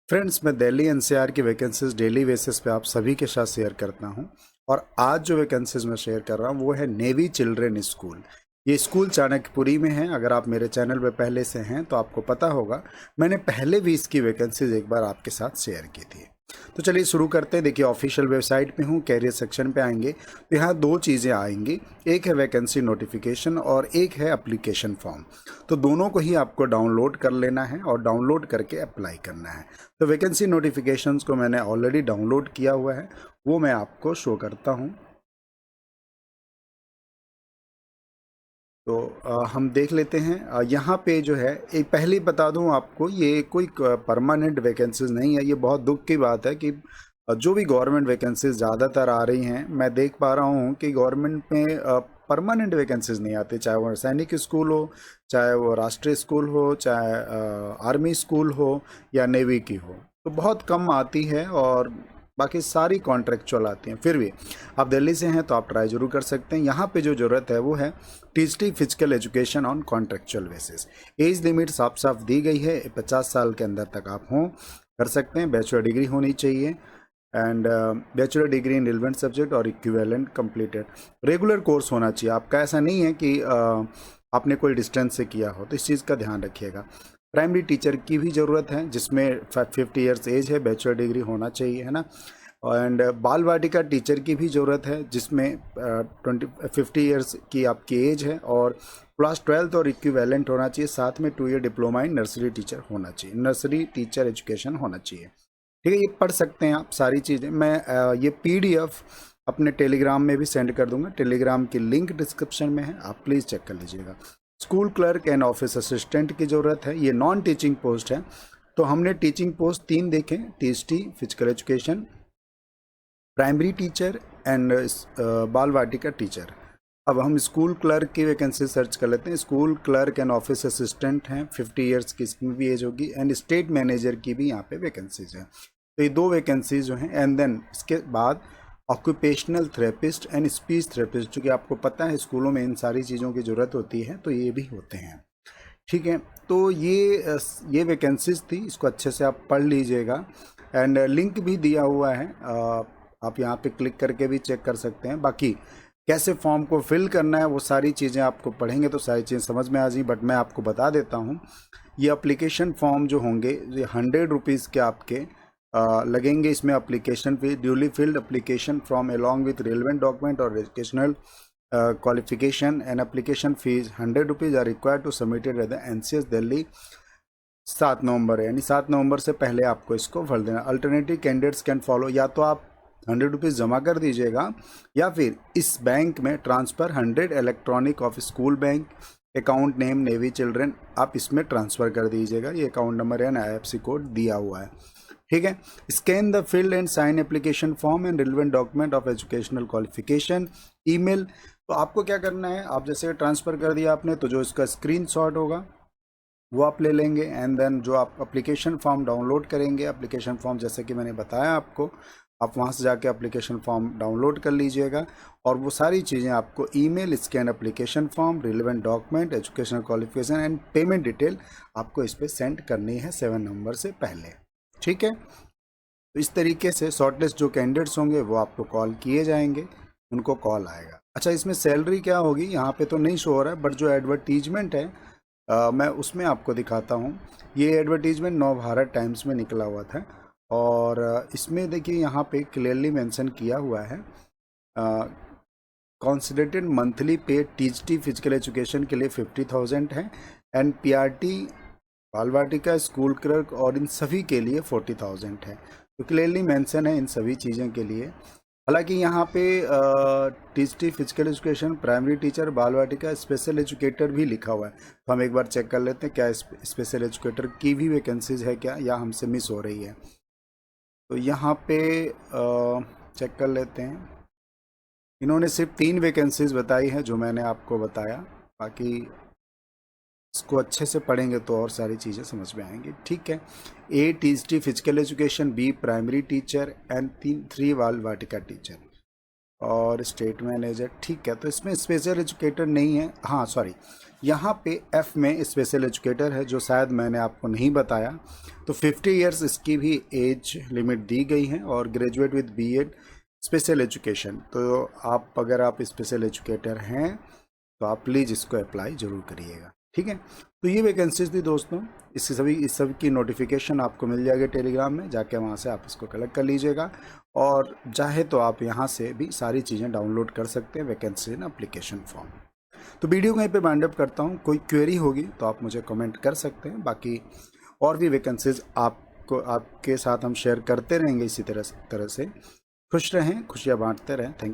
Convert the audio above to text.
Friends, मैं Delhi NCR की vacancies daily basis पे आप सभी के साथ शेयर करता हूं। और आज जो वैकेंसीज मैं शेयर कर रहा हूं वो है नेवी चिल्ड्रेन स्कूल। ये स्कूल चाणक्यपुरी में है। अगर आप मेरे चैनल पे पहले से हैं तो आपको पता होगा, मैंने पहले भी इसकी वैकेंसीज एक बार आपके साथ शेयर की थी। तो चलिए शुरू करते हैं। देखिए, ऑफिशियल वेबसाइट पे हूँ, कैरियर सेक्शन पे आएंगे तो यहाँ दो चीज़ें आएंगी। एक है वैकेंसी नोटिफिकेशन और एक है एप्लीकेशन फॉर्म। तो दोनों को ही आपको डाउनलोड कर लेना है और डाउनलोड करके अप्लाई करना है। तो वैकेंसी नोटिफिकेशंस को मैंने ऑलरेडी डाउनलोड किया हुआ है, वो मैं आपको शो करता हूँ। तो हम देख लेते हैं। यहाँ पे जो है, एक पहले बता दूँ आपको, ये कोई परमानेंट वैकेंसीज नहीं है। ये बहुत दुख की बात है कि जो भी गवर्नमेंट वैकेंसीज ज़्यादातर आ रही हैं, मैं देख पा रहा हूँ कि गवर्नमेंट में परमानेंट वैकेंसीज नहीं आती। चाहे वो सैनिक स्कूल हो, चाहे वो राष्ट्रीय स्कूल हो, चाहे आर्मी स्कूल हो या नेवी की हो, तो बहुत कम आती है और बाकी सारी कॉन्ट्रेक्चुअल आती हैं। फिर भी आप दिल्ली से हैं तो आप ट्राई जरूर कर सकते हैं। यहाँ पे जो ज़रूरत है वो है TGT physical education on contractual basis. Age limit साफ साफ दी गई है, 50 साल के अंदर तक आप हों, कर सकते हैं। बैचलर डिग्री होनी चाहिए and bachelor degree in relevant subject और इक्विवेलेंट कंप्लीटेड। रेगुलर कोर्स होना चाहिए आपका, ऐसा नहीं है कि आपने कोई डिस्टेंस से किया हो, तो इस चीज़ का ध्यान रखिएगा। प्राइमरी टीचर की भी ज़रूरत है जिसमें 50 ईयर्स एज है, बैचलर डिग्री होना चाहिए, है ना। एंड बाल वाटिका टीचर की भी ज़रूरत है जिसमें 50 ईयर्स की आपकी एज है और क्लास 12th और इक्विवेलेंट होना चाहिए। साथ में 2 year diploma in nursery teacher होना चाहिए, नर्सरी टीचर एजुकेशन होना चाहिए। ठीक है, ये पढ़ सकते हैं आप सारी चीज़ें। मैं ये पीडीएफ अपने टेलीग्राम में भी सेंड कर दूंगा। टेलीग्राम की लिंक डिस्क्रिप्शन में है, आप प्लीज़ चेक कर लीजिएगा। School clerk and office assistant की ज़रूरत है। ये नॉन टीचिंग पोस्ट है। तो हमने टीचिंग पोस्ट 3 देखे, TST physical education, primary teacher and बाल वाटिका टीचर। अब हम स्कूल क्लर्क की वैकेंसी सर्च कर लेते हैं। School clerk and office assistant हैं, 50 ईयर्स की इसमें भी एज होगी। एंड स्टेट मैनेजर की भी यहाँ पे वैकेंसीज हैं। तो ये 2 वैकेंसीज जो हैं। एंड देन इसके बाद occupational therapist and speech therapist, जो कि आपको पता है स्कूलों में इन सारी चीज़ों की ज़रूरत होती है, तो ये भी होते हैं। ठीक है, तो ये वैकेंसीज थी, इसको अच्छे से आप पढ़ लीजिएगा। एंड लिंक भी दिया हुआ है, आप यहाँ पे क्लिक करके भी चेक कर सकते हैं। बाकी कैसे फॉर्म को फिल करना है वो सारी चीज़ें आपको पढ़ेंगे तो सारी चीज़ें समझ में आ जाएंगी। बट मैं आपको बता देता हूँ, ये एप्लीकेशन फॉर्म जो होंगे ये 100 रुपीज़ के आपके लगेंगे। इसमें application fee, duly filled application form along with relevant document और educational qualification and application fees 100 rupees are required to submitted at the NCS Delhi 7 November, यानी 7 नवंबर से पहले आपको इसको भर देना। अल्टरनेटिव कैंडिडेट्स कैन फॉलो, या तो आप 100 रुपीज़ जमा कर दीजिएगा या फिर इस बैंक में transfer 100 electronic of school bank account name navy children, आप इसमें ट्रांसफ़र कर दीजिएगा। ये account number and IFSC code दिया हुआ है। ठीक है, scan the field and sign application form and relevant document of educational qualification. Email, तो आपको क्या करना है, आप जैसे ट्रांसफ़र कर दिया आपने तो जो इसका स्क्रीनशॉट होगा वो आप ले लेंगे। एंड देन जो आप एप्लीकेशन फॉर्म डाउनलोड करेंगे, एप्लीकेशन फॉर्म जैसे कि मैंने बताया आपको, आप वहाँ से जाके एप्लीकेशन फॉर्म डाउनलोड कर लीजिएगा। और वो सारी चीज़ें आपको email, scan application form, relevant document, educational qualification and payment detail आपको इस पर सेंड करनी है 7 नवंबर से पहले। ठीक है, तो इस तरीके से शॉर्टलिस्ट जो कैंडिडेट्स होंगे वो आपको कॉल किए जाएंगे, उनको कॉल आएगा। अच्छा, इसमें सैलरी क्या होगी यहाँ पे तो नहीं शो हो रहा है, बट जो एडवर्टीजमेंट है मैं उसमें आपको दिखाता हूँ। ये एडवर्टीजमेंट नव भारत टाइम्स में निकला हुआ था और इसमें देखिए यहाँ पे क्लियरली मेंशन किया हुआ है कॉन्सिडरेटेड मंथली पे टीचटी फिजिकल एजुकेशन के लिए 50,000 है एंड PRT बाल वाटिका, स्कूल क्लर्क और इन सभी के लिए 40,000 है। तो क्लियरली मेंशन है इन सभी चीज़ों के लिए। हालांकि यहाँ पे टीचटी फिजिकल एजुकेशन, प्राइमरी टीचर, बाल वाटिका, स्पेशल एजुकेटर भी लिखा हुआ है। तो हम एक बार चेक कर लेते हैं क्या स्पेशल एजुकेटर की भी वैकेंसीज है क्या, या हमसे मिस हो रही है। तो यहाँ पे चेक कर लेते हैं। इन्होंने सिर्फ 3 वैकेंसीज बताई हैं जो मैंने आपको बताया। बाकी इसको अच्छे से पढ़ेंगे तो और सारी चीज़ें समझ में आएंगी। ठीक है, A TGT physical education, B primary teacher and 3 Bal Vatika teacher. और स्टेट मैनेजर, ठीक है। तो इसमें स्पेशल एजुकेटर नहीं है, हाँ सॉरी, यहाँ पे एफ में स्पेशल एजुकेटर है जो शायद मैंने आपको नहीं बताया। तो 50 इयर्स इसकी भी एज लिमिट दी गई है, और graduate with BEd special education. तो आप अगर आप स्पेशल एजुकेटर हैं तो आप प्लीज़ इसको अप्लाई ज़रूर करिएगा, ठीक है। तो ये वैकेंसीज थी दोस्तों, इस सब की नोटिफिकेशन आपको मिल जाएगी टेलीग्राम में, जाके वहाँ से आप इसको कलेक्ट कर लीजिएगा। और चाहे तो आप यहाँ से भी सारी चीज़ें डाउनलोड कर सकते हैं, वैकेंसी इन एप्लीकेशन फॉर्म। तो वीडियो को यहीं पे वाइंड अप करता हूँ। कोई क्वेरी होगी तो आप मुझे कमेंट कर सकते हैं। बाकी और भी वैकेंसीज आपको आपके साथ हम शेयर करते रहेंगे इसी तरह से। खुश रहें, खुशियाँ बांटते रहें। Thank you.